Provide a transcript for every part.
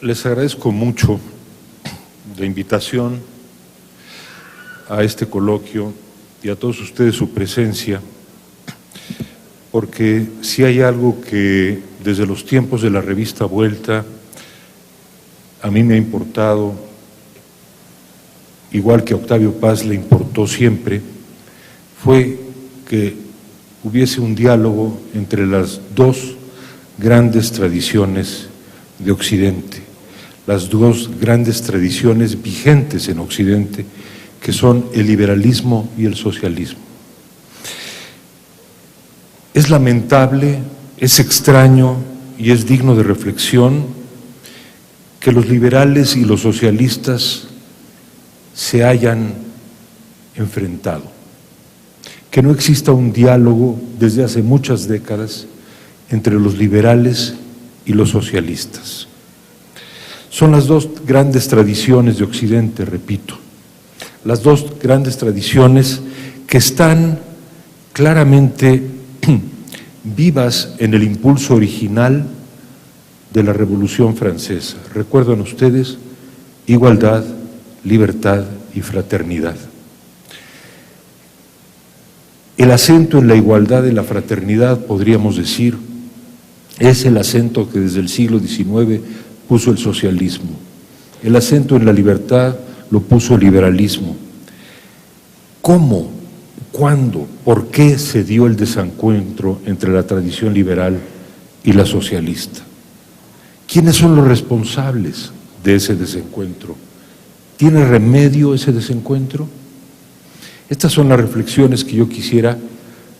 Les agradezco mucho la invitación a este coloquio y a todos ustedes su presencia, porque si hay algo que desde los tiempos de la revista Vuelta a mí me ha importado, igual que a Octavio Paz le importó siempre, fue que hubiese un diálogo entre las dos grandes tradiciones de Occidente, las dos grandes tradiciones vigentes en Occidente, que son el liberalismo y el socialismo. Es lamentable, es extraño y es digno de reflexión que los liberales y los socialistas se hayan enfrentado, que no exista un diálogo desde hace muchas décadas entre los liberales y los socialistas. Son las dos grandes tradiciones de Occidente, repito, las dos grandes tradiciones que están claramente vivas en el impulso original de la Revolución Francesa. ¿Recuerdan ustedes? Igualdad, libertad y fraternidad. El acento en la igualdad y la fraternidad, podríamos decir, es el acento que desde el siglo XIX puso el socialismo. El acento en la libertad lo puso el liberalismo. ¿Cómo, cuándo, por qué se dio el desencuentro entre la tradición liberal y la socialista? ¿Quiénes son los responsables de ese desencuentro? ¿Tiene remedio ese desencuentro? Estas son las reflexiones que yo quisiera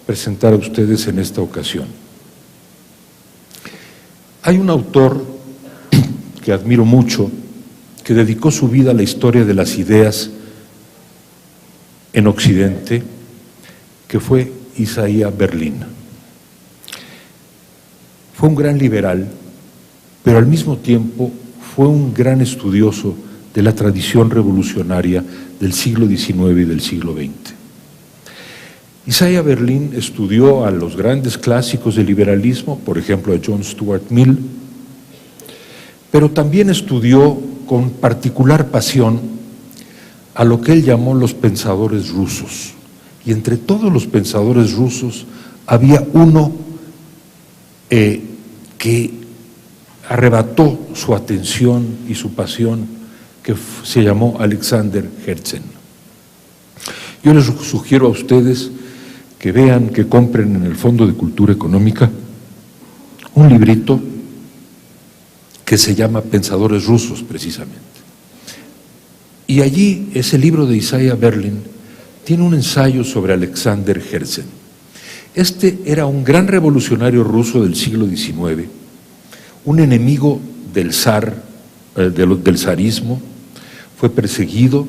presentar a ustedes en esta ocasión. Hay un autor que admiro mucho, que dedicó su vida a la historia de las ideas en Occidente, que fue Isaiah Berlin. Fue un gran liberal, pero al mismo tiempo fue un gran estudioso de la tradición revolucionaria del siglo XIX y del siglo XX. Isaiah Berlin estudió a los grandes clásicos del liberalismo, por ejemplo a John Stuart Mill, pero también estudió con particular pasión a lo que él llamó los pensadores rusos. Y entre todos los pensadores rusos había uno que arrebató su atención y su pasión, que se llamó Alexander Herzen. Yo les sugiero a ustedes que vean, que compren en el Fondo de Cultura Económica un librito que se llama Pensadores Rusos, precisamente. Y allí, ese libro de Isaiah Berlin tiene un ensayo sobre Alexander Herzen. Este era un gran revolucionario ruso del siglo XIX, un enemigo del zar, del zarismo, fue perseguido,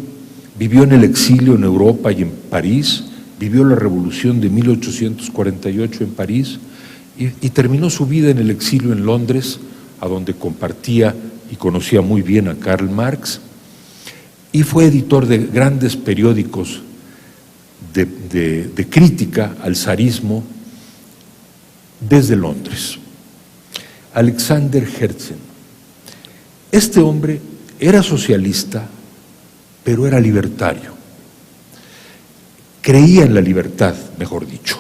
vivió en el exilio en Europa y en París, vivió la revolución de 1848 en París y terminó su vida en el exilio en Londres, a donde compartía y conocía muy bien a Karl Marx, y fue editor de grandes periódicos de crítica al zarismo desde Londres. Alexander Herzen. Este hombre era socialista, pero era libertario. Creía en la libertad, mejor dicho,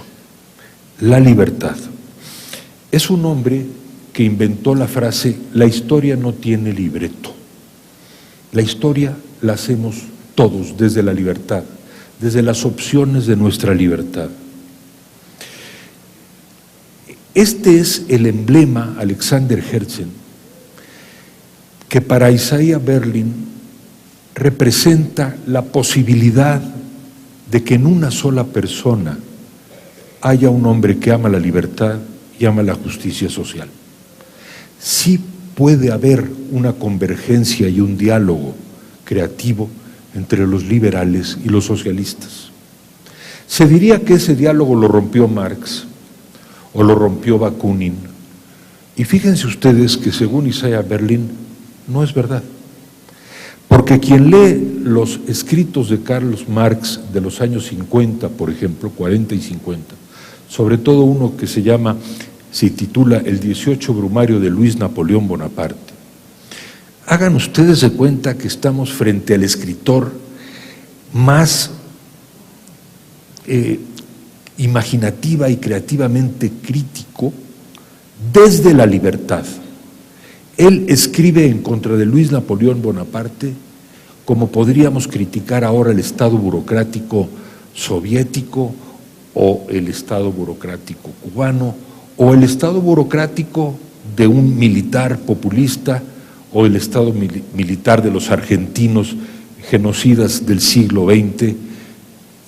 la libertad. Es un hombre que inventó la frase: la historia no tiene libreto. La historia la hacemos todos desde la libertad, desde las opciones de nuestra libertad. Este es el emblema, Alexander Herzen, que para Isaiah Berlin representa la posibilidad de que en una sola persona haya un hombre que ama la libertad y ama la justicia social. Sí puede haber una convergencia y un diálogo creativo entre los liberales y los socialistas. Se diría que ese diálogo lo rompió Marx o lo rompió Bakunin, y fíjense ustedes que según Isaiah Berlin no es verdad, porque quien lee los escritos de Karl Marx de los años 50, por ejemplo, 40 y 50, sobre todo uno que se titula El 18 Brumario de Luis Napoleón Bonaparte, hagan ustedes de cuenta que estamos frente al escritor más imaginativa y creativamente crítico desde la libertad. Él escribe en contra de Luis Napoleón Bonaparte como podríamos criticar ahora el Estado burocrático soviético o el Estado burocrático cubano o el Estado burocrático de un militar populista o el Estado militar de los argentinos genocidas del siglo XX.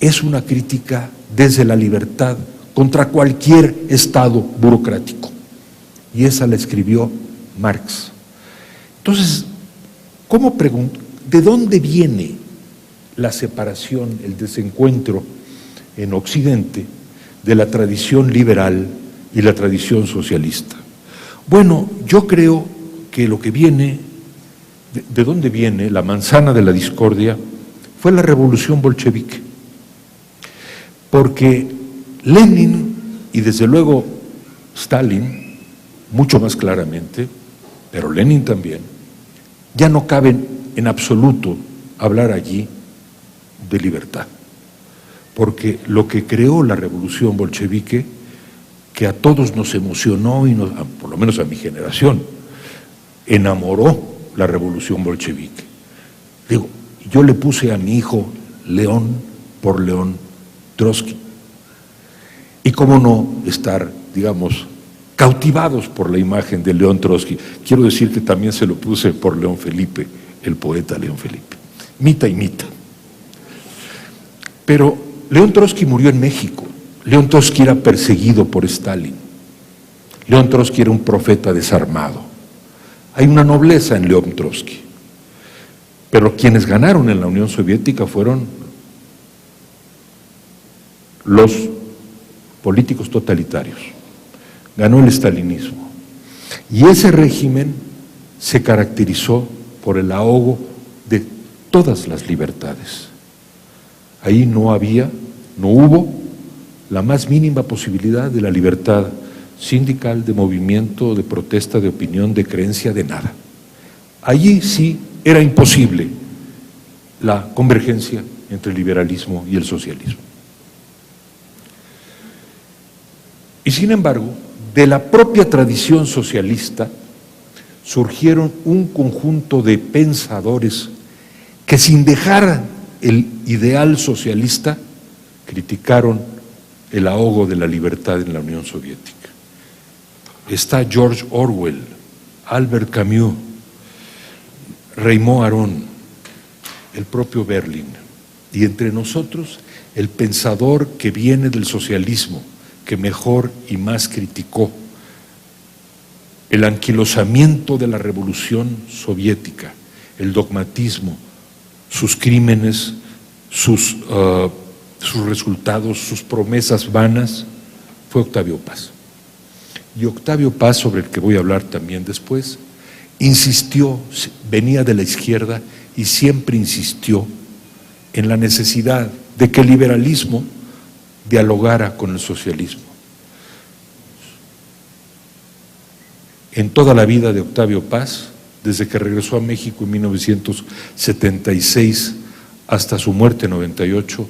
Es una crítica desde la libertad contra cualquier Estado burocrático. Y esa la escribió Marx. Entonces, ¿de dónde viene la separación, el desencuentro en Occidente de la tradición liberal y la tradición socialista? Bueno, yo creo que lo que viene, de dónde viene la manzana de la discordia, fue la revolución bolchevique. Porque Lenin y desde luego Stalin, mucho más claramente, pero Lenin también, ya no caben en absoluto hablar allí de libertad. Porque lo que creó la revolución bolchevique, que a todos nos emocionó, y por lo menos a mi generación, enamoró la revolución bolchevique. Digo, yo le puse a mi hijo León por León Trotsky. Y cómo no estar, digamos, cautivados por la imagen de León Trotsky. Quiero decir que también se lo puse por León Felipe, el poeta León Felipe. Mita y mita. Pero León Trotsky murió en México. León Trotsky era perseguido por Stalin. León Trotsky era un profeta desarmado. Hay una nobleza en León Trotsky. Pero quienes ganaron en la Unión Soviética fueron los políticos totalitarios. Ganó el estalinismo. Y ese régimen se caracterizó por el ahogo de todas las libertades. Ahí no hubo la más mínima posibilidad de la libertad sindical, de movimiento, de protesta, de opinión, de creencia, de nada. Allí sí era imposible la convergencia entre el liberalismo y el socialismo. Y sin embargo, de la propia tradición socialista surgieron un conjunto de pensadores que, sin dejar el ideal socialista, criticaron el ahogo de la libertad en la Unión Soviética. Está George Orwell, Albert Camus, Raymond Aron, el propio Berlin, y entre nosotros el pensador que viene del socialismo, que mejor y más criticó el anquilosamiento de la revolución soviética, el dogmatismo, sus crímenes, sus resultados, sus promesas vanas, fue Octavio Paz. Y Octavio Paz, sobre el que voy a hablar también después, insistió, venía de la izquierda y siempre insistió en la necesidad de que el liberalismo dialogara con el socialismo. En toda la vida de Octavio Paz, desde que regresó a México en 1976 hasta su muerte en 98,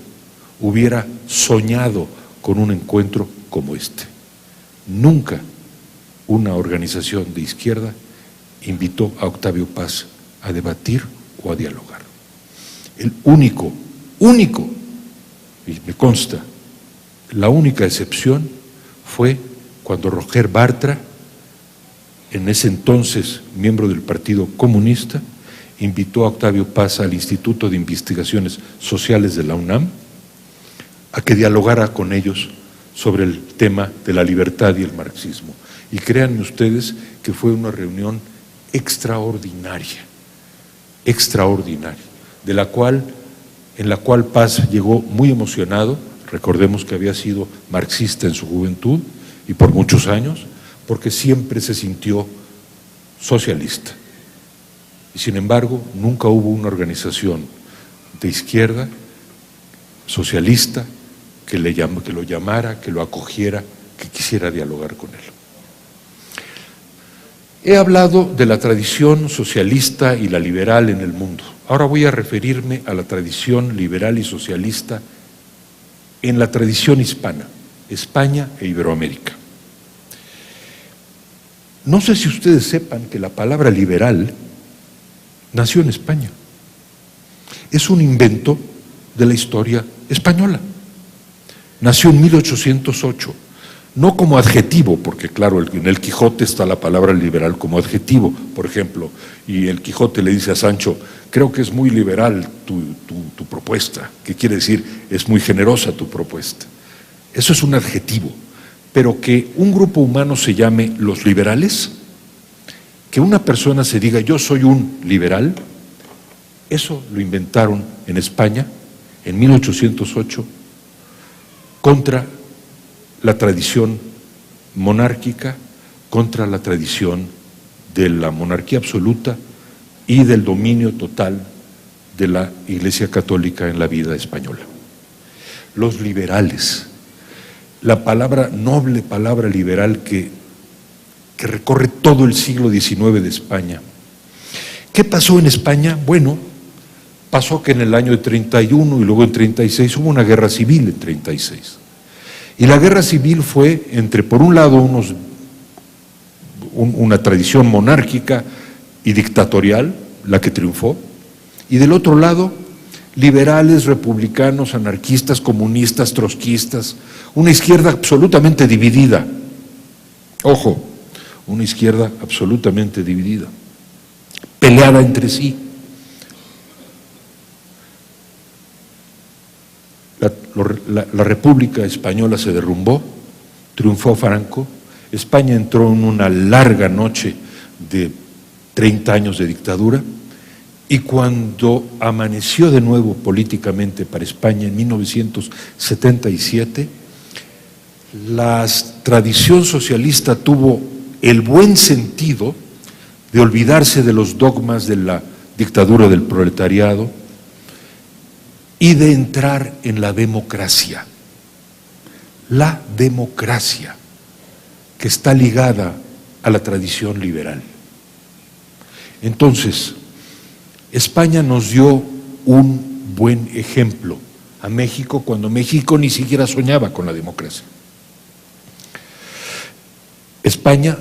hubiera soñado con un encuentro como este. Nunca una organización de izquierda invitó a Octavio Paz a debatir o a dialogar. El único, y me consta, la única excepción fue cuando Roger Bartra, en ese entonces miembro del Partido Comunista, invitó a Octavio Paz al Instituto de Investigaciones Sociales de la UNAM a que dialogara con ellos sobre el tema de la libertad y el marxismo. Y créanme ustedes que fue una reunión extraordinaria, en la cual Paz llegó muy emocionado. Recordemos que había sido marxista en su juventud y por muchos años, porque siempre se sintió socialista. Y sin embargo, nunca hubo una organización de izquierda socialista que lo llamara, que lo acogiera, que quisiera dialogar con él. He hablado de la tradición socialista y la liberal en el mundo. Ahora voy a referirme a la tradición liberal y socialista en la tradición hispana, España e Iberoamérica. No sé si ustedes sepan que la palabra liberal nació en España. Es un invento de la historia española. Nació en 1808, no como adjetivo, porque claro, en el Quijote está la palabra liberal como adjetivo, por ejemplo, y el Quijote le dice a Sancho, creo que es muy liberal tu propuesta, que quiere decir, es muy generosa tu propuesta. Eso es un adjetivo, pero que un grupo humano se llame los liberales, que una persona se diga yo soy un liberal, eso lo inventaron en España en 1808 contra la tradición monárquica, contra la tradición de la monarquía absoluta y del dominio total de la Iglesia Católica en la vida española. Los liberales, la palabra, noble palabra liberal que recorre todo el siglo XIX de España. ¿Qué pasó en España? Bueno, pasó que en el año de 31 y luego en 36 hubo una guerra civil en 36. Y la guerra civil fue entre, por un lado, una tradición monárquica y dictatorial, la que triunfó, y del otro lado, liberales, republicanos, anarquistas, comunistas, trotskistas, una izquierda absolutamente dividida. Ojo, una izquierda absolutamente dividida, peleada entre sí. La República Española se derrumbó, triunfó Franco, España entró en una larga noche de 30 años de dictadura, y cuando amaneció de nuevo políticamente para España en 1977, la tradición socialista tuvo el buen sentido de olvidarse de los dogmas de la dictadura del proletariado y de entrar en la democracia que está ligada a la tradición liberal. Entonces, España nos dio un buen ejemplo a México cuando México ni siquiera soñaba con la democracia. España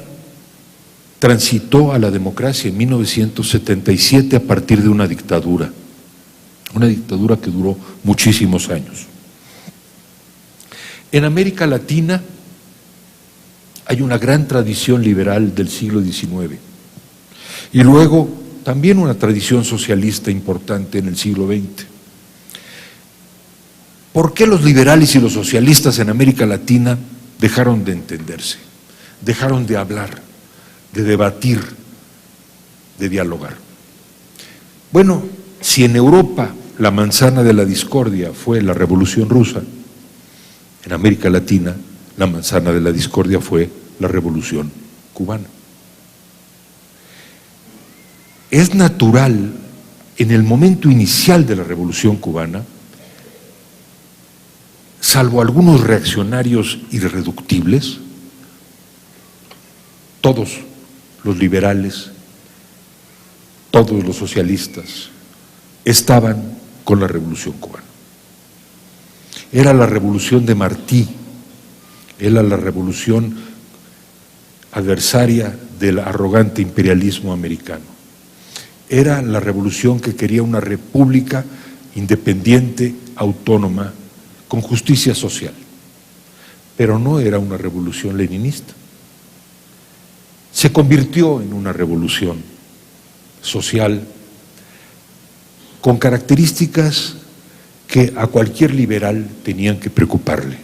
transitó a la democracia en 1977 a partir de una dictadura que duró muchísimos años. En América Latina hay una gran tradición liberal del siglo XIX y luego también una tradición socialista importante en el siglo XX. ¿Por qué los liberales y los socialistas en América Latina dejaron de entenderse, dejaron de hablar, de debatir, de dialogar? Bueno, si en Europa la manzana de la discordia fue la Revolución Rusa, en América Latina la manzana de la discordia fue la Revolución Cubana. Es natural, en el momento inicial de la Revolución Cubana, salvo algunos reaccionarios irreductibles, todos los liberales, todos los socialistas estaban con la Revolución Cubana. Era la revolución de Martí, era la revolución adversaria del arrogante imperialismo americano. Era la revolución que quería una república independiente, autónoma, con justicia social. Pero no era una revolución leninista. Se convirtió en una revolución social con características que a cualquier liberal tenían que preocuparle.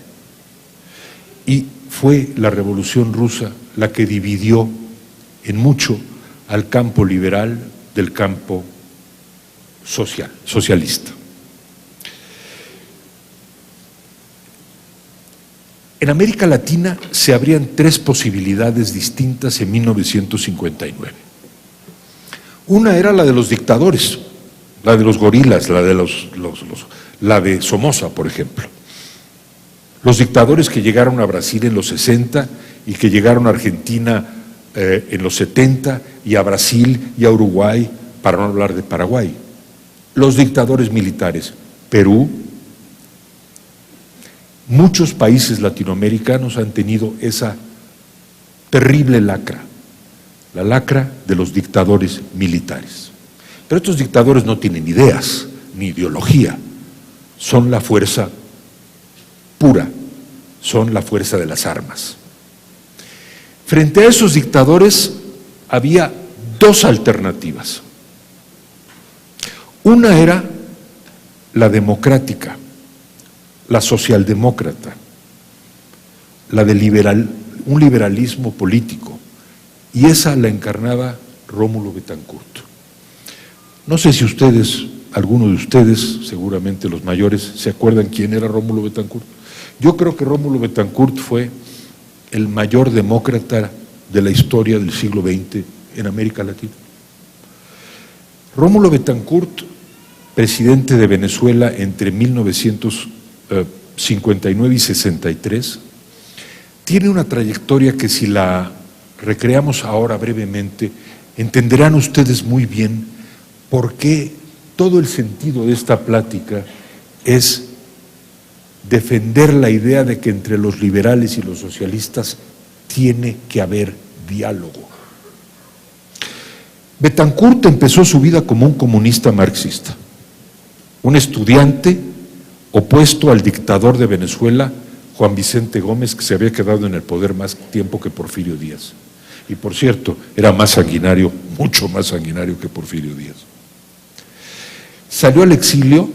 Y fue la Revolución Rusa la que dividió en mucho al campo liberal del campo socialista. En América Latina se abrían tres posibilidades distintas en 1959. Una era la de los dictadores, la de los gorilas, la de Somoza, por ejemplo. Los dictadores que llegaron a Brasil en los 60 y que llegaron a Argentina en los 70, y a Brasil y a Uruguay, para no hablar de Paraguay. Los dictadores militares, Perú, muchos países latinoamericanos han tenido esa terrible lacra, la lacra de los dictadores militares. Pero estos dictadores no tienen ideas ni ideología, son la fuerza pura, son la fuerza de las armas. Frente a esos dictadores había dos alternativas. Una era la democrática, la socialdemócrata, la de un liberalismo político, y esa la encarnaba Rómulo Betancourt. No sé si ustedes, algunos de ustedes, seguramente los mayores, se acuerdan quién era Rómulo Betancourt. Yo creo que Rómulo Betancourt fue el mayor demócrata de la historia del siglo XX en América Latina. Rómulo Betancourt, presidente de Venezuela entre 1959 y 63, tiene una trayectoria que, si la recreamos ahora brevemente, entenderán ustedes muy bien por qué todo el sentido de esta plática es defender la idea de que entre los liberales y los socialistas tiene que haber diálogo. Betancourt empezó su vida como un comunista marxista, un estudiante opuesto al dictador de Venezuela, Juan Vicente Gómez, que se había quedado en el poder más tiempo que Porfirio Díaz. Y por cierto, era más sanguinario, mucho más sanguinario que Porfirio Díaz. Salió al exilio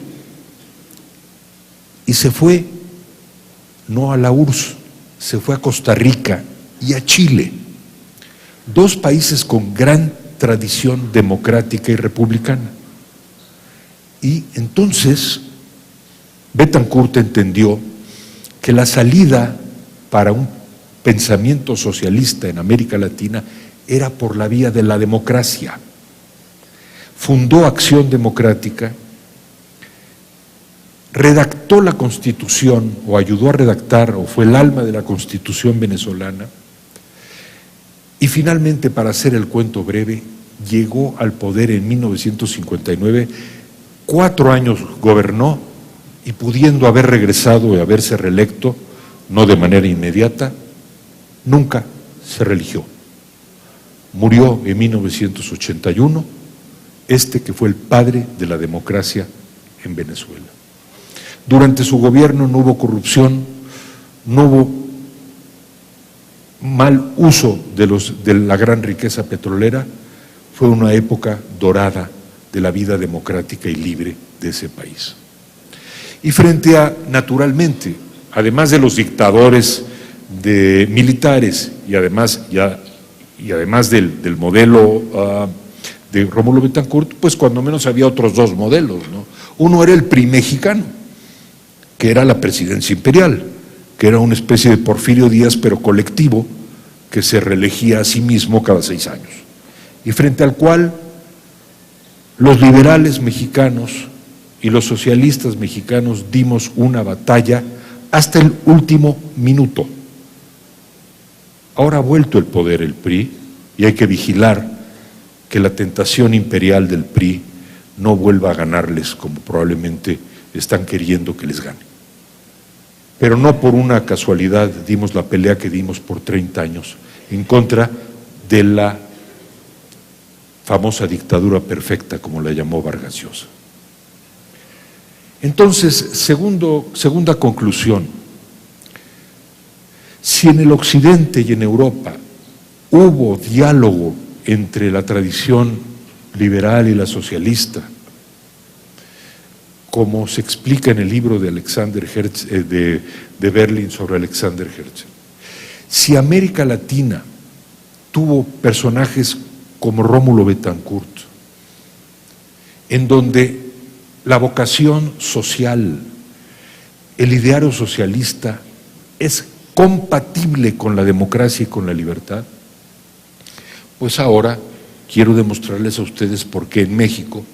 y se fue, no a la URSS, se fue a Costa Rica y a Chile, dos países con gran tradición democrática y republicana. Y entonces Betancourt entendió que la salida para un pensamiento socialista en América Latina era por la vía de la democracia. Fundó Acción Democrática, redactó la Constitución, o ayudó a redactar, o fue el alma de la Constitución venezolana, y finalmente, para hacer el cuento breve, llegó al poder en 1959, 4 años gobernó, y pudiendo haber regresado y haberse reelecto, no de manera inmediata, nunca se reeligió. Murió en 1981, que fue el padre de la democracia en Venezuela. Durante su gobierno no hubo corrupción, no hubo mal uso de la gran riqueza petrolera. Fue una época dorada de la vida democrática y libre de ese país. Y frente a, naturalmente, además de los dictadores militares y además del modelo de Rómulo Betancourt, pues cuando menos había otros dos modelos, ¿no? Uno era el PRI mexicano, que era la presidencia imperial, que era una especie de Porfirio Díaz, pero colectivo, que se reelegía a sí mismo cada 6 años, y frente al cual los liberales mexicanos y los socialistas mexicanos dimos una batalla hasta el último minuto. Ahora ha vuelto el poder el PRI, y hay que vigilar que la tentación imperial del PRI no vuelva a ganarles, como probablemente están queriendo que les gane. Pero no por una casualidad dimos la pelea que dimos por 30 años en contra de la famosa dictadura perfecta, como la llamó Vargas Llosa. Entonces, segunda conclusión: si en el Occidente y en Europa hubo diálogo entre la tradición liberal y la socialista, como se explica en el libro de Alexander Herzen, de Berlin sobre Alexander Herzen, si América Latina tuvo personajes como Rómulo Betancourt, en donde la vocación social, el ideario socialista es compatible con la democracia y con la libertad, pues ahora quiero demostrarles a ustedes por qué en México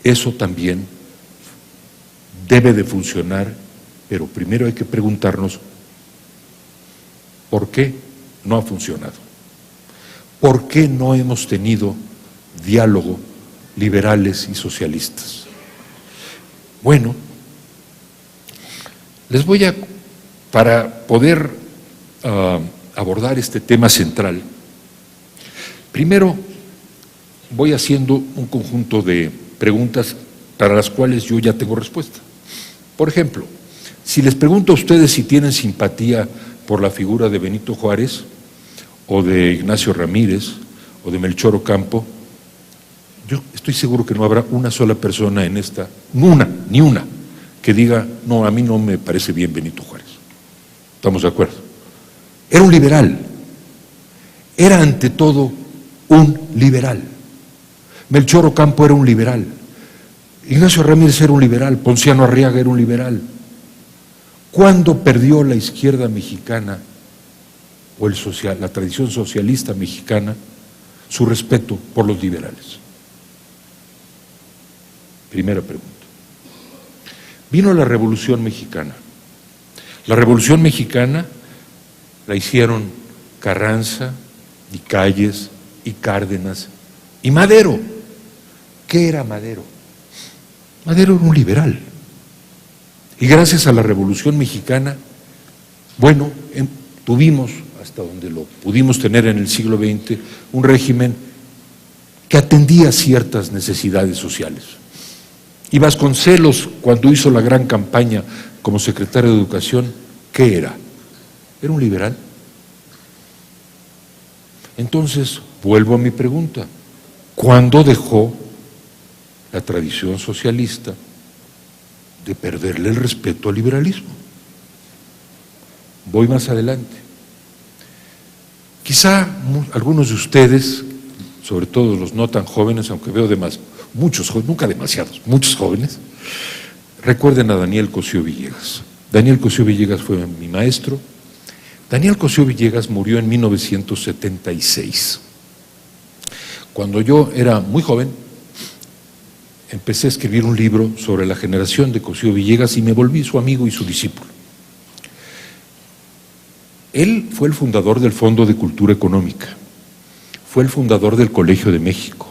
eso también debe de funcionar, pero primero hay que preguntarnos por qué no ha funcionado. ¿por qué no hemos tenido diálogo liberales y socialistas? Bueno, les voy a, para poder abordar este tema central, primero voy haciendo un conjunto de preguntas para las cuales yo ya tengo respuesta. Por ejemplo, si les pregunto a ustedes si tienen simpatía por la figura de Benito Juárez, o de Ignacio Ramírez, o de Melchor Ocampo, yo estoy seguro que no habrá una sola persona en esta, ni una, que diga, no, a mí no me parece bien Benito Juárez. ¿Estamos de acuerdo? Era un liberal, era ante todo un liberal. Melchor Ocampo era un liberal, Ignacio Ramírez era un liberal, Ponciano Arriaga era un liberal. ¿Cuándo perdió la izquierda mexicana o la tradición socialista mexicana su respeto por los liberales? Primera pregunta. Vino la Revolución Mexicana. La Revolución Mexicana la hicieron Carranza y Calles y Cárdenas y Madero. ¿Qué era Madero? Madero era un liberal. Y gracias a la Revolución Mexicana, bueno, tuvimos, hasta donde lo pudimos tener en el siglo XX, un régimen que atendía ciertas necesidades sociales. Y Vasconcelos, cuando hizo la gran campaña como secretario de Educación, ¿qué era? Era un liberal. Entonces, vuelvo a mi pregunta, ¿cuándo dejó la tradición socialista de perderle el respeto al liberalismo? Voy más adelante. Quizá algunos de ustedes, sobre todo los no tan jóvenes, aunque veo muchos jóvenes, nunca demasiados, muchos jóvenes, recuerden a Daniel Cosío Villegas. Daniel Cosío Villegas fue mi maestro. Daniel Cosío Villegas murió en 1976. Cuando yo era muy joven, empecé a escribir un libro sobre la generación de Cosío Villegas y me volví su amigo y su discípulo. Él fue el fundador del Fondo de Cultura Económica, fue el fundador del Colegio de México,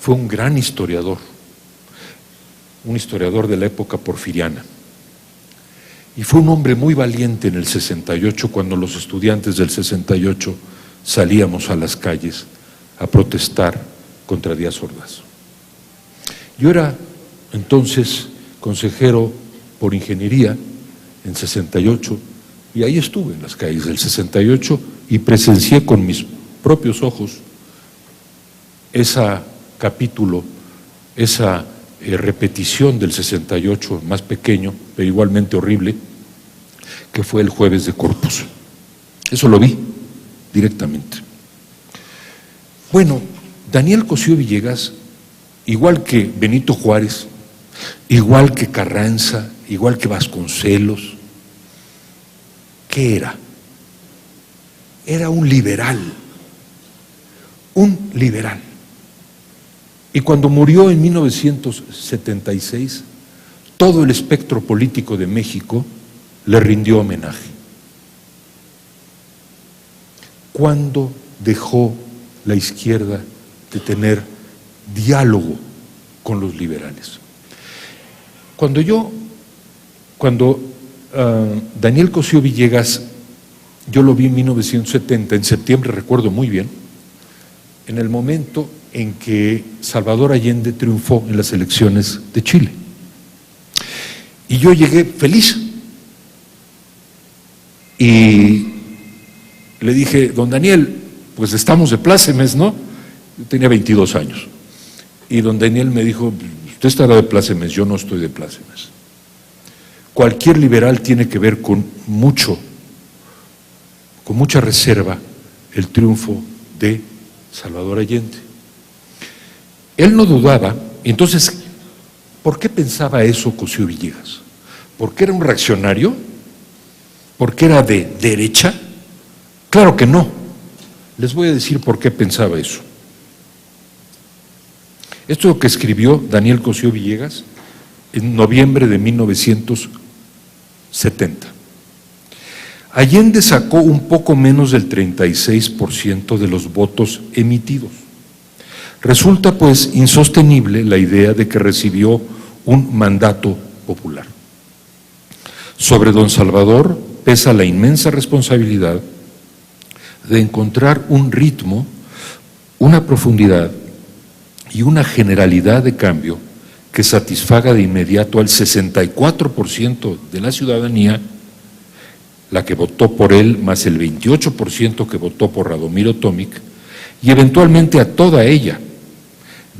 fue un gran historiador, un historiador de la época porfiriana. Y fue un hombre muy valiente en el 68, cuando los estudiantes del 68 salíamos a las calles a protestar contra Díaz Ordaz. Yo era entonces consejero por ingeniería en 68 y ahí estuve en las calles del 68 y presencié con mis propios ojos ese capítulo, esa repetición del 68 más pequeño, pero igualmente horrible, que fue el Jueves de Corpus. Eso lo vi directamente. Bueno, Daniel Cosío Villegas, igual que Benito Juárez, igual que Carranza, igual que Vasconcelos, ¿qué era? Era un liberal, un liberal. Y cuando murió en 1976, todo el espectro político de México le rindió homenaje. ¿Cuándo dejó la izquierda de tener diálogo con los liberales? Cuando Daniel Cosío Villegas, yo lo vi en 1970, en septiembre, recuerdo muy bien, en el momento en que Salvador Allende triunfó en las elecciones de Chile. Y yo llegué feliz y le dije, don Daniel, pues estamos de plácemes, ¿no? Yo tenía 22 años. Y don Daniel me dijo, usted estará de plácemes, yo no estoy de plácemes. Cualquier liberal tiene que ver con mucha reserva el triunfo de Salvador Allende. Él no dudaba, entonces, ¿por qué pensaba eso Cosío Villegas? ¿Por qué era un reaccionario? ¿Por qué era de derecha? Claro que no. Les voy a decir por qué pensaba eso. Esto es lo que escribió Daniel Cosío Villegas en noviembre de 1970. Allende sacó un poco menos del 36% de los votos emitidos. Resulta pues insostenible la idea de que recibió un mandato popular. Sobre don Salvador pesa la inmensa responsabilidad de encontrar un ritmo, una profundidad y una generalidad de cambio que satisfaga de inmediato al 64% de la ciudadanía, la que votó por él, más el 28% que votó por Radomiro Tomic, y eventualmente a toda ella.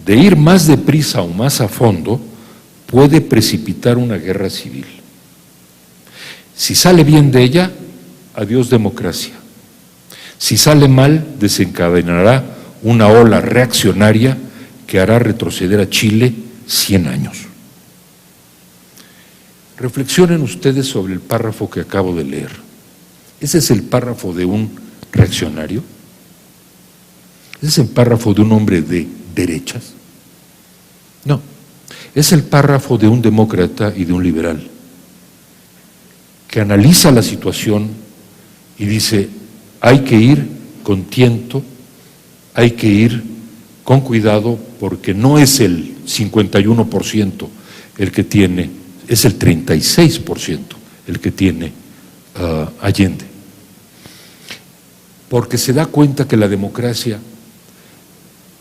De ir más deprisa o más a fondo, puede precipitar una guerra civil. Si sale bien de ella, adiós democracia. Si sale mal, desencadenará una ola reaccionaria que hará retroceder a Chile 100 años. Reflexionen ustedes sobre el párrafo que acabo de leer. ¿Ese es el párrafo de un reaccionario? ¿Ese es el párrafo de un hombre de derechas? No, es el párrafo de un demócrata y de un liberal, que analiza la situación y dice, hay que ir con tiento, hay que ir con cuidado, porque no es el 51% el que tiene, es el 36% el que tiene Allende. Porque se da cuenta que la democracia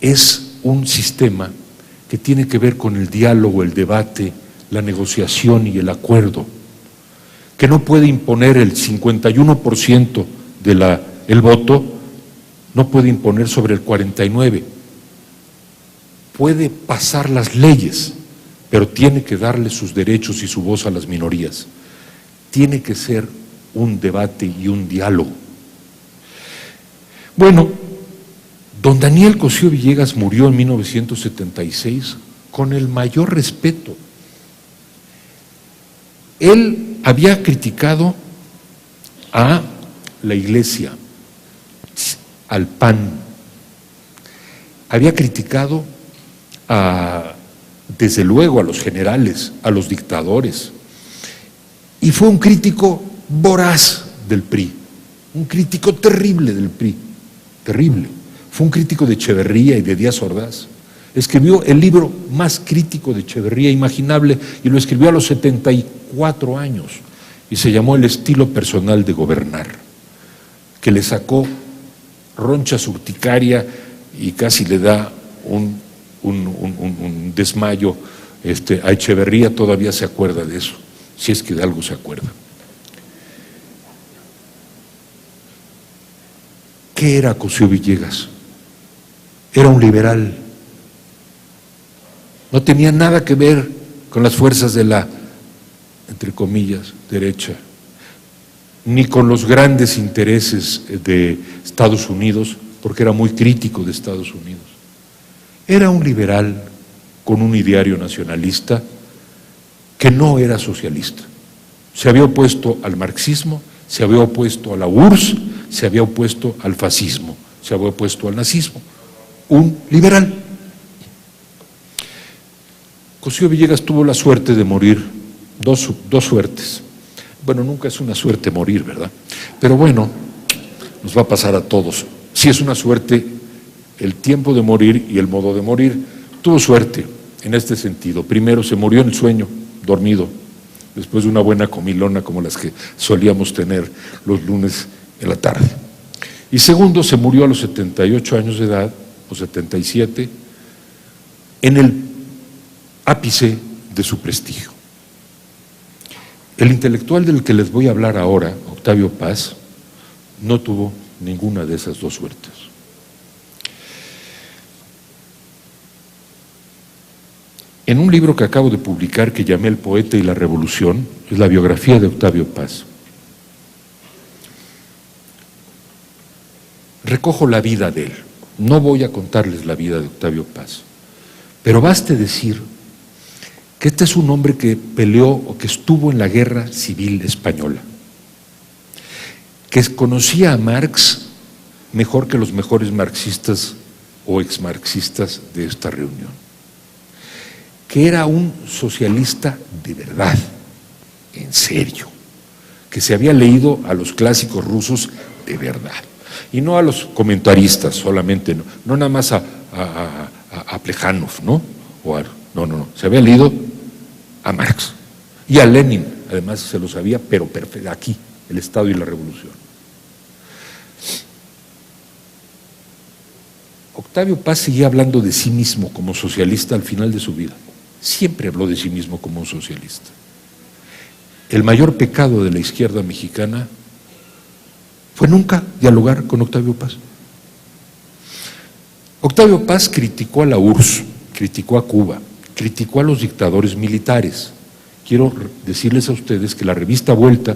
es un sistema que tiene que ver con el diálogo, el debate, la negociación y el acuerdo, que no puede imponer el 51% del voto, no puede imponer sobre el 49%. Puede pasar las leyes, pero tiene que darle sus derechos y su voz a las minorías. Tiene que ser un debate y un diálogo. Bueno, don Daniel Cosío Villegas murió en 1976 con el mayor respeto. Él había criticado a la Iglesia, al PAN, había criticado desde luego a los generales, a los dictadores, y fue un crítico voraz del PRI, un crítico terrible del PRI, terrible. Fue un crítico de Echeverría y de Díaz Ordaz. Escribió el libro más crítico de Echeverría imaginable y lo escribió a los 74 años y se llamó El estilo personal de gobernar, que le sacó roncha urticaria y casi le da un desmayo a Echeverría. Todavía se acuerda de eso, si es que de algo se acuerda. ¿Qué era Cosío Villegas? Era un liberal. No tenía nada que ver con las fuerzas de la, entre comillas, derecha, ni con los grandes intereses de Estados Unidos, porque era muy crítico de Estados Unidos. Era un liberal con un ideario nacionalista que no era socialista. Se había opuesto al marxismo, se había opuesto a la URSS, se había opuesto al fascismo, se había opuesto al nazismo. Un liberal. Cosío Villegas tuvo la suerte de morir, dos suertes. Bueno, nunca es una suerte morir, ¿verdad? Pero bueno, nos va a pasar a todos. Si es una suerte el tiempo de morir y el modo de morir. Tuvo suerte en este sentido. Primero, se murió en el sueño, dormido, después de una buena comilona como las que solíamos tener los lunes en la tarde. Y segundo, se murió a los 78 años de edad, o 77, en el ápice de su prestigio. El intelectual del que les voy a hablar ahora, Octavio Paz, no tuvo ninguna de esas dos suertes. En un libro que acabo de publicar, que llamé El poeta y la revolución, es la biografía de Octavio Paz. Recojo la vida de él. No voy a contarles la vida de Octavio Paz, pero baste decir que este es un hombre que peleó o que estuvo en la Guerra Civil Española, que conocía a Marx mejor que los mejores marxistas o exmarxistas de esta reunión, que era un socialista de verdad, en serio, que se había leído a los clásicos rusos de verdad, y no a los comentaristas solamente, no nada más a Plejánov, ¿no? No, se había leído a Marx y a Lenin, además se lo sabía, pero perfecto, aquí, el Estado y la Revolución. Octavio Paz seguía hablando de sí mismo como socialista al final de su vida. Siempre habló de sí mismo como un socialista. El mayor pecado de la izquierda mexicana fue nunca dialogar con Octavio Paz. Octavio Paz criticó a la URSS, criticó a Cuba, criticó a los dictadores militares. Quiero decirles a ustedes que la revista Vuelta,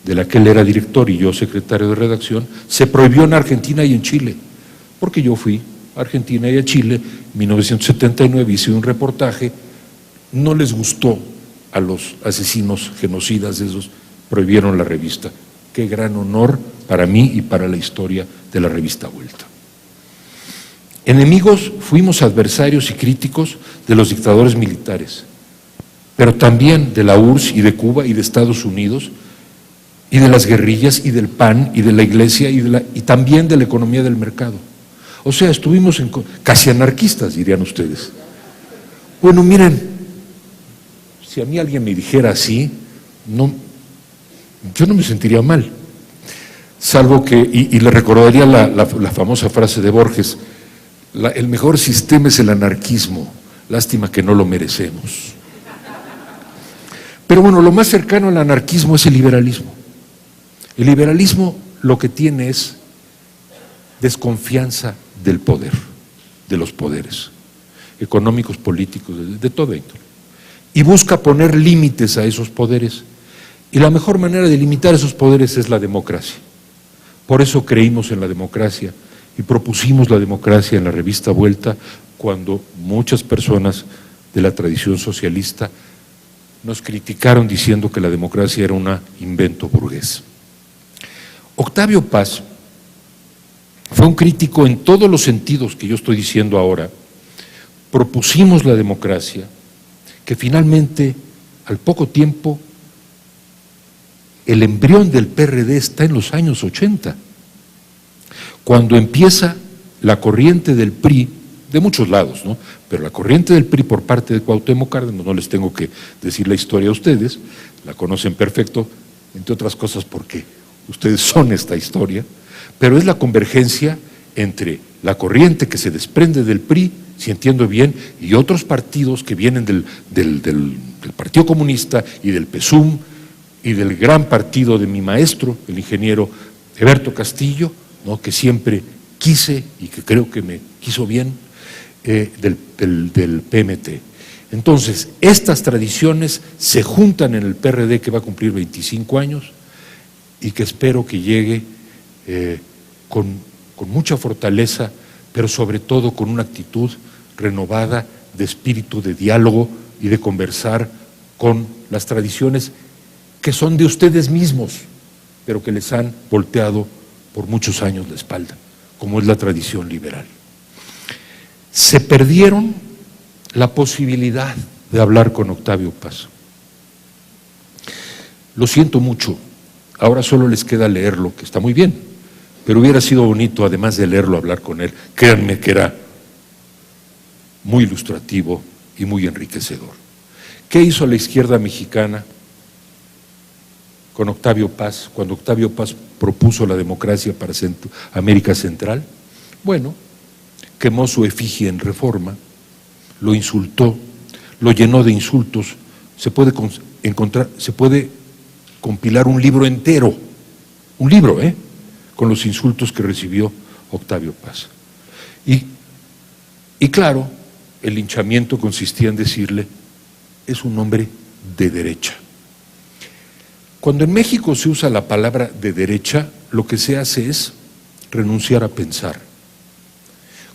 de la que él era director y yo secretario de redacción, se prohibió en Argentina y en Chile, porque yo fui a Argentina y a Chile, en 1979 hice un reportaje, no les gustó a los asesinos genocidas esos, prohibieron la revista. Qué gran honor para mí y para la historia de la revista Vuelta. Enemigos, fuimos adversarios y críticos de los dictadores militares, pero también de la URSS y de Cuba y de Estados Unidos, y de las guerrillas y del PAN y de la Iglesia y también de la economía del mercado. O sea, estuvimos casi anarquistas, dirían ustedes. Bueno, miren, si a mí alguien me dijera así, yo no me sentiría mal, salvo que, y le recordaría la famosa frase de Borges, el mejor sistema es el anarquismo, lástima que no lo merecemos. Pero bueno, lo más cercano al anarquismo es el liberalismo. El liberalismo lo que tiene es desconfianza del poder, de los poderes económicos, políticos, de todo índole, y busca poner límites a esos poderes, y la mejor manera de limitar esos poderes es la democracia. Por eso creímos en la democracia y propusimos la democracia en la revista Vuelta, cuando muchas personas de la tradición socialista nos criticaron diciendo que la democracia era un invento burgués. Octavio Paz fue un crítico en todos los sentidos que yo estoy diciendo ahora. Propusimos la democracia, que finalmente, al poco tiempo, el embrión del PRD está en los años 80, cuando empieza la corriente del PRI, de muchos lados, ¿no? Pero la corriente del PRI por parte de Cuauhtémoc Cárdenas, no les tengo que decir la historia a ustedes, la conocen perfecto, entre otras cosas porque ustedes son esta historia, pero es la convergencia entre la corriente que se desprende del PRI, si entiendo bien, y otros partidos que vienen del Partido Comunista y del PSUM y del gran partido de mi maestro, el ingeniero Eberto Castillo, ¿no? Que siempre quise y que creo que me quiso bien, del PMT. Entonces, estas tradiciones se juntan en el PRD, que va a cumplir 25 años y que espero que llegue con mucha fortaleza, pero sobre todo con una actitud renovada de espíritu de diálogo y de conversar con las tradiciones que son de ustedes mismos, pero que les han volteado por muchos años la espalda, como es la tradición liberal. Se perdieron la posibilidad de hablar con Octavio Paz. Lo siento mucho, ahora solo les queda leerlo, que está muy bien, pero hubiera sido bonito, además de leerlo, hablar con él. Créanme que era muy ilustrativo y muy enriquecedor. ¿Qué hizo la izquierda mexicana con Octavio Paz, cuando Octavio Paz propuso la democracia para América Central? Bueno, quemó su efigie en Reforma, lo insultó, lo llenó de insultos. Se puede compilar un libro entero, un libro, con los insultos que recibió Octavio Paz. Y claro, el linchamiento consistía en decirle, es un hombre de derecha. Cuando en México se usa la palabra de derecha, lo que se hace es renunciar a pensar.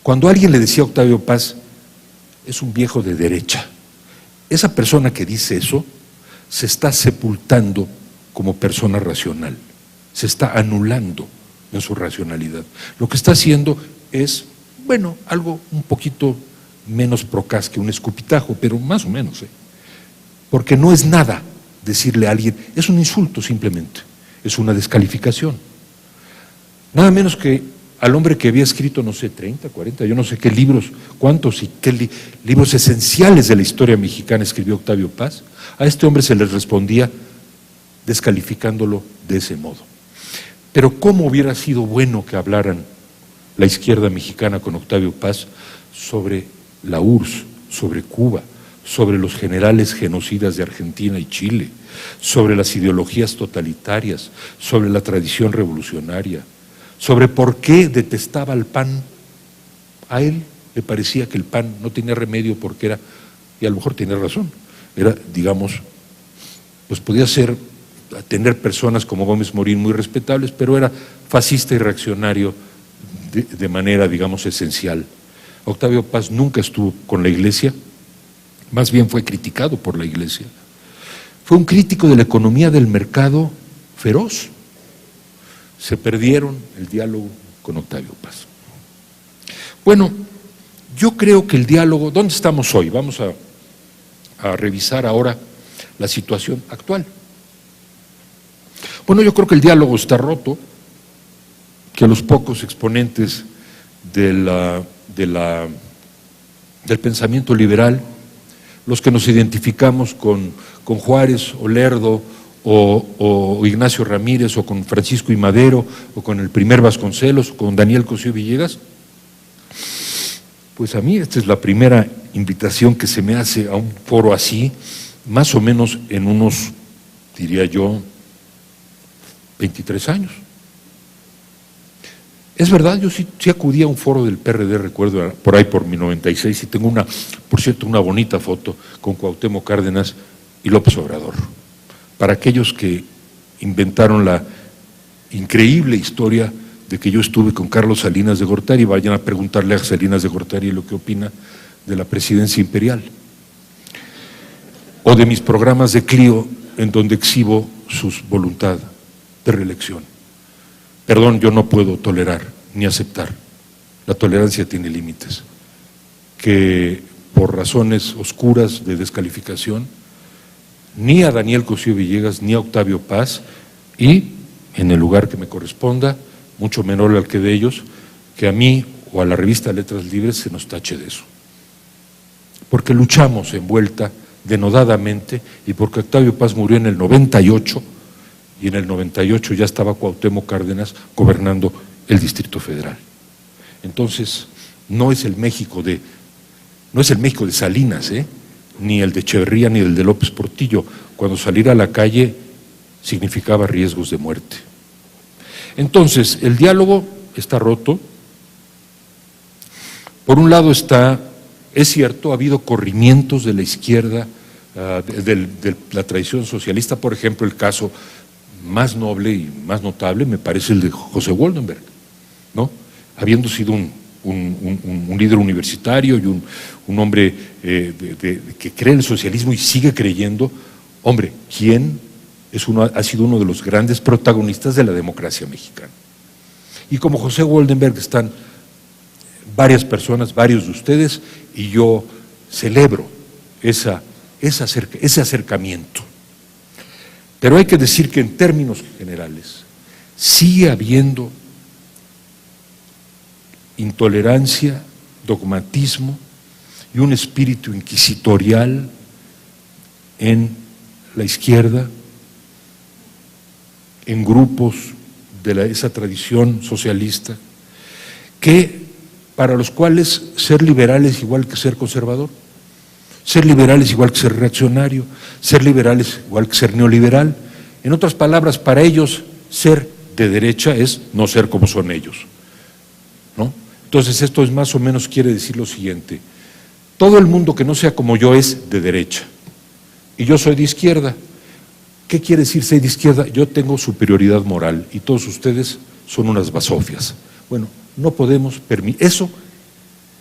Cuando alguien le decía a Octavio Paz, es un viejo de derecha, esa persona que dice eso se está sepultando como persona racional, se está anulando en su racionalidad. Lo que está haciendo es, bueno, algo un poquito menos procaz que un escupitajo, pero más o menos, porque no es nada decirle a alguien, es un insulto simplemente. es una descalificación. Nada menos que al hombre que había escrito, no sé, 30, 40, yo no sé qué libros, cuántos y qué libros esenciales de la historia mexicana escribió Octavio Paz, a este hombre se le respondía descalificándolo de ese modo. Pero ¿cómo hubiera sido bueno que hablaran la izquierda mexicana con Octavio Paz sobre la URSS, sobre Cuba, sobre los generales genocidas de Argentina y Chile, sobre las ideologías totalitarias, sobre la tradición revolucionaria, sobre por qué detestaba el PAN? A él le parecía que el PAN no tenía remedio porque era, y a lo mejor tenía razón, era, digamos, pues podía tener personas como Gómez Morín muy respetables, pero era fascista y reaccionario de manera, digamos, esencial. Octavio Paz nunca estuvo con la Iglesia, más bien fue criticado por la Iglesia. Fue un crítico de la economía del mercado feroz. Se perdieron el diálogo con Octavio Paz. Bueno, yo creo que el diálogo, ¿dónde estamos hoy? Vamos a revisar ahora la situación actual. Bueno, yo creo que el diálogo está roto, que los pocos exponentes del pensamiento liberal, los que nos identificamos con Juárez o Lerdo o Ignacio Ramírez o con Francisco I. Madero o con el primer Vasconcelos o con Daniel Cosío Villegas, pues a mí esta es la primera invitación que se me hace a un foro así, más o menos en unos, diría yo, 23 años. Es verdad, yo sí acudí a un foro del PRD, recuerdo, por ahí por mi 96, y tengo por cierto, una bonita foto con Cuauhtémoc Cárdenas y López Obrador. Para aquellos que inventaron la increíble historia de que yo estuve con Carlos Salinas de Gortari, vayan a preguntarle a Salinas de Gortari lo que opina de la presidencia imperial. O de mis programas de Clio, en donde exhibo su voluntad de reelección. Perdón, yo no puedo tolerar ni aceptar, la tolerancia tiene límites, que por razones oscuras de descalificación, ni a Daniel Cosío Villegas ni a Octavio Paz, y en el lugar que me corresponda, mucho menor al que de ellos, que a mí o a la revista Letras Libres se nos tache de eso. Porque luchamos envuelta denodadamente y porque Octavio Paz murió en el 98, y en el 98 ya estaba Cuauhtémoc Cárdenas gobernando el Distrito Federal. Entonces, no es el México de Salinas, ni el de Echeverría, ni el de López Portillo. Cuando salir a la calle significaba riesgos de muerte. Entonces, el diálogo está roto. Por un lado es cierto, ha habido corrimientos de la izquierda, de la tradición socialista, por ejemplo, el caso más noble y más notable me parece el de José Woldenberg, ¿no? Habiendo sido un líder universitario y un hombre que cree en el socialismo y sigue creyendo, hombre, ¿quién ha sido uno de los grandes protagonistas de la democracia mexicana? Y como José Woldenberg están varias personas, varios de ustedes, y yo celebro ese acercamiento. Pero hay que decir que en términos generales sigue habiendo intolerancia, dogmatismo y un espíritu inquisitorial en la izquierda, en grupos de esa tradición socialista, para los cuales ser liberal es igual que ser conservador. Ser liberal es igual que ser reaccionario, ser liberal es igual que ser neoliberal. En otras palabras, para ellos ser de derecha es no ser como son ellos, ¿no? Entonces esto es más o menos quiere decir lo siguiente: todo el mundo que no sea como yo es de derecha y yo soy de izquierda. ¿Qué quiere decir ser de izquierda? Yo tengo superioridad moral y todos ustedes son unas basofias. Bueno, no podemos permitir eso.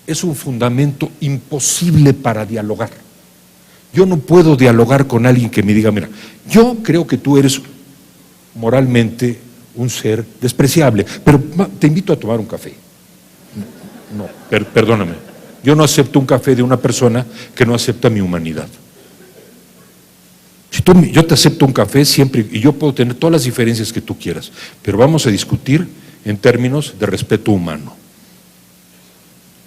Es un fundamento imposible para dialogar. Yo no puedo dialogar con alguien que me diga, mira, yo creo que tú eres moralmente un ser despreciable, pero te invito a tomar un café. No, perdóname, yo no acepto un café de una persona que no acepta mi humanidad. Yo te acepto un café siempre, y yo puedo tener todas las diferencias que tú quieras, pero vamos a discutir en términos de respeto humano.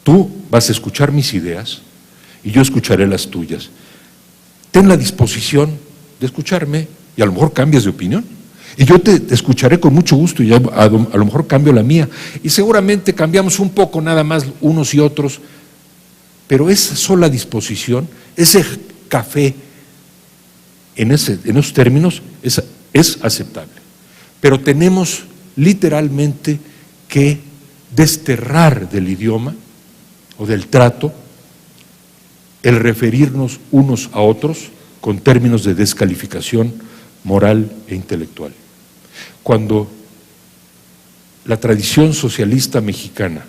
Tú vas a escuchar mis ideas y yo escucharé las tuyas. Ten la disposición de escucharme y a lo mejor cambias de opinión. Y yo te escucharé con mucho gusto y a lo mejor cambio la mía. Y seguramente cambiamos un poco nada más unos y otros, pero esa sola disposición, ese café en esos términos es aceptable. Pero tenemos literalmente que desterrar del idioma o del trato el referirnos unos a otros con términos de descalificación moral e intelectual. Cuando la tradición socialista mexicana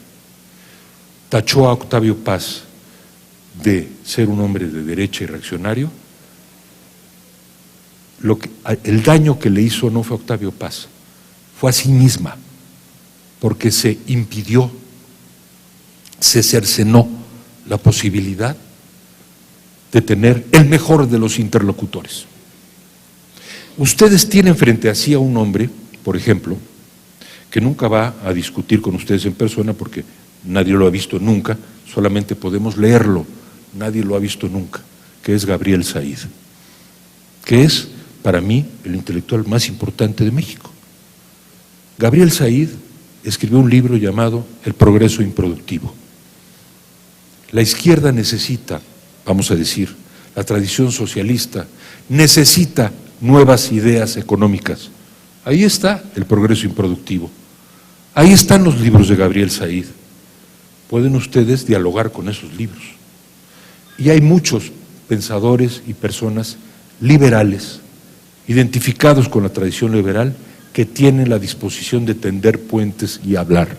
tachó a Octavio Paz de ser un hombre de derecha y reaccionario, el daño que le hizo no fue a Octavio Paz, fue a sí misma, porque se impidió, se cercenó la posibilidad de tener el mejor de los interlocutores. Ustedes tienen frente a sí a un hombre, por ejemplo, que nunca va a discutir con ustedes en persona porque nadie lo ha visto nunca, solamente podemos leerlo, nadie lo ha visto nunca, que es Gabriel Said, que es para mí el intelectual más importante de México. Gabriel Said escribió un libro llamado El progreso improductivo. La izquierda necesita, vamos a decir, la tradición socialista necesita nuevas ideas económicas. Ahí está el progreso improductivo. Ahí están los libros de Gabriel Said. Pueden ustedes dialogar con esos libros. Y hay muchos pensadores y personas liberales, identificados con la tradición liberal, que tienen la disposición de tender puentes y hablar.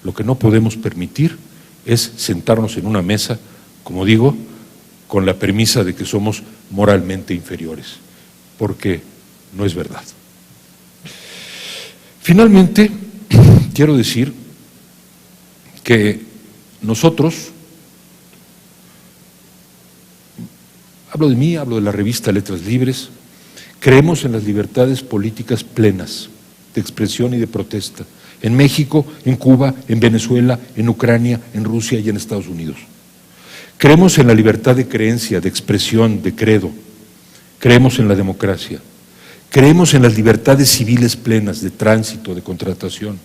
Lo que no podemos permitir es sentarnos en una mesa, como digo, con la premisa de que somos moralmente inferiores, porque no es verdad. Finalmente, quiero decir que nosotros, hablo de mí, hablo de la revista Letras Libres, creemos en las libertades políticas plenas de expresión y de protesta, en México, en Cuba, en Venezuela, en Ucrania, en Rusia y en Estados Unidos. Creemos en la libertad de creencia, de expresión, de credo. Creemos en la democracia. Creemos en las libertades civiles plenas, de tránsito, de contratación.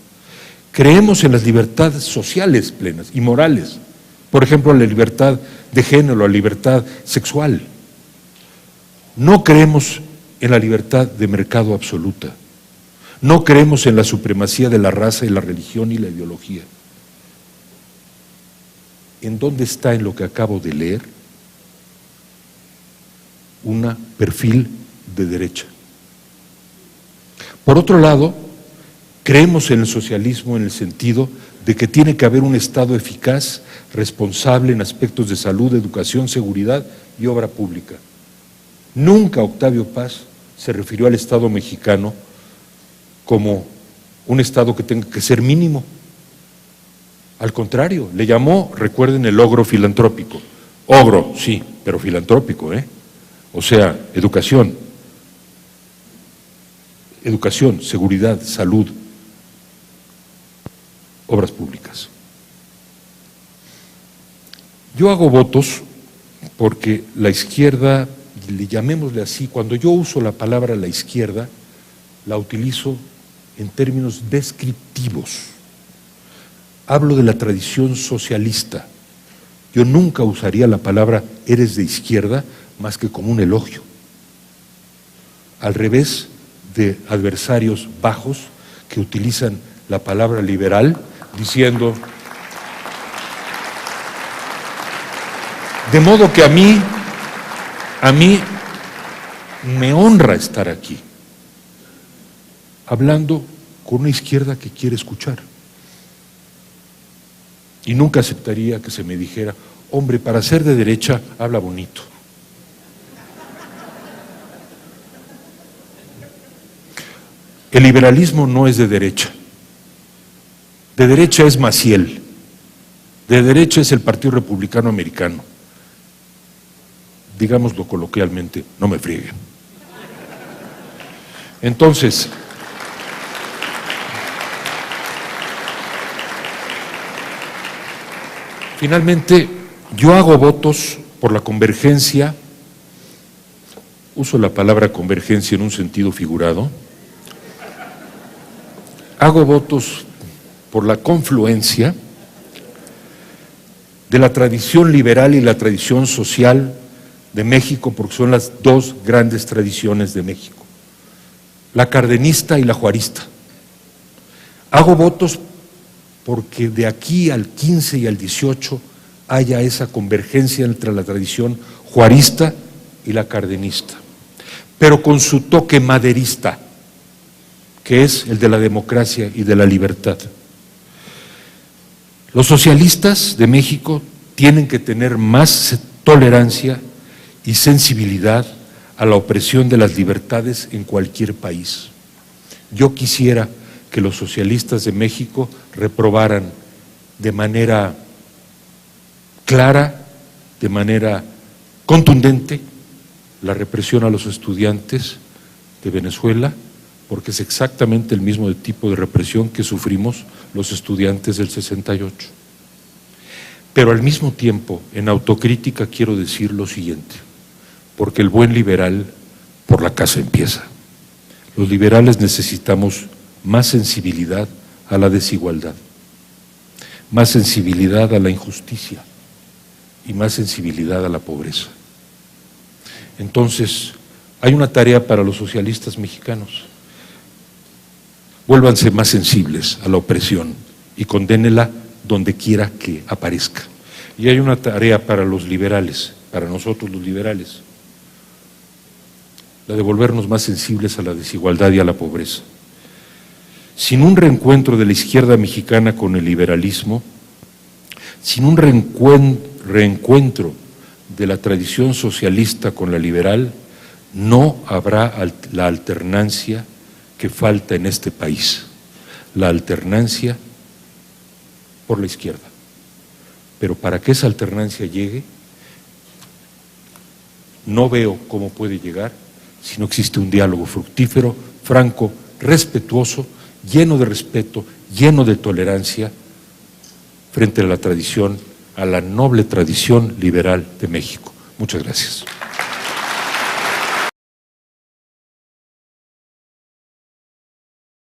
Creemos en las libertades sociales plenas y morales. Por ejemplo, la libertad de género, la libertad sexual. No creemos en la libertad de mercado absoluta. No creemos en la supremacía de la raza y la religión y la ideología. ¿En dónde está en lo que acabo de leer un perfil de derecha? Por otro lado, creemos en el socialismo en el sentido de que tiene que haber un Estado eficaz, responsable en aspectos de salud, educación, seguridad y obra pública. Nunca Octavio Paz se refirió al Estado mexicano como un Estado que tenga que ser mínimo. Al contrario, le llamó, recuerden, el ogro filantrópico. Ogro, sí, pero filantrópico, ¿eh? O sea, educación, seguridad, salud, obras públicas. Yo hago votos porque la izquierda, llamémosle así, cuando yo uso la palabra la izquierda, la utilizo en términos descriptivos. Hablo de la tradición socialista. Yo nunca usaría la palabra eres de izquierda más que como un elogio. Al revés de adversarios bajos que utilizan la palabra liberal diciendo, de modo que a mí me honra estar aquí, hablando con una izquierda que quiere escuchar. Y nunca aceptaría que se me dijera, hombre, para ser de derecha, habla bonito. El liberalismo no es de derecha. De derecha es Maciel. De derecha es el Partido Republicano Americano. Digámoslo coloquialmente, no me frieguen. Entonces, finalmente, yo hago votos por la convergencia, uso la palabra convergencia en un sentido figurado, hago votos por la confluencia de la tradición liberal y la tradición social de México, porque son las dos grandes tradiciones de México, la cardenista y la juarista. Hago votos porque de aquí al 15 y al 18 haya esa convergencia entre la tradición juarista y la cardenista, pero con su toque maderista, que es el de la democracia y de la libertad. Los socialistas de México tienen que tener más tolerancia y sensibilidad a la opresión de las libertades en cualquier país. Yo quisiera que los socialistas de México reprobaran de manera clara, de manera contundente, la represión a los estudiantes de Venezuela, porque es exactamente el mismo tipo de represión que sufrimos los estudiantes del 68. Pero al mismo tiempo, en autocrítica quiero decir lo siguiente, porque el buen liberal por la casa empieza. Los liberales necesitamos más sensibilidad a la desigualdad, más sensibilidad a la injusticia y más sensibilidad a la pobreza. Entonces, hay una tarea para los socialistas mexicanos. Vuélvanse más sensibles a la opresión y condénela donde quiera que aparezca. Y hay una tarea para los liberales, para nosotros los liberales, la de volvernos más sensibles a la desigualdad y a la pobreza. Sin un reencuentro de la izquierda mexicana con el liberalismo, sin un reencuentro de la tradición socialista con la liberal, no habrá la alternancia que falta en este país, la alternancia por la izquierda. Pero para que esa alternancia llegue, no veo cómo puede llegar si no existe un diálogo fructífero, franco, respetuoso, lleno de respeto, lleno de tolerancia frente a la tradición, a la noble tradición liberal de México. Muchas gracias.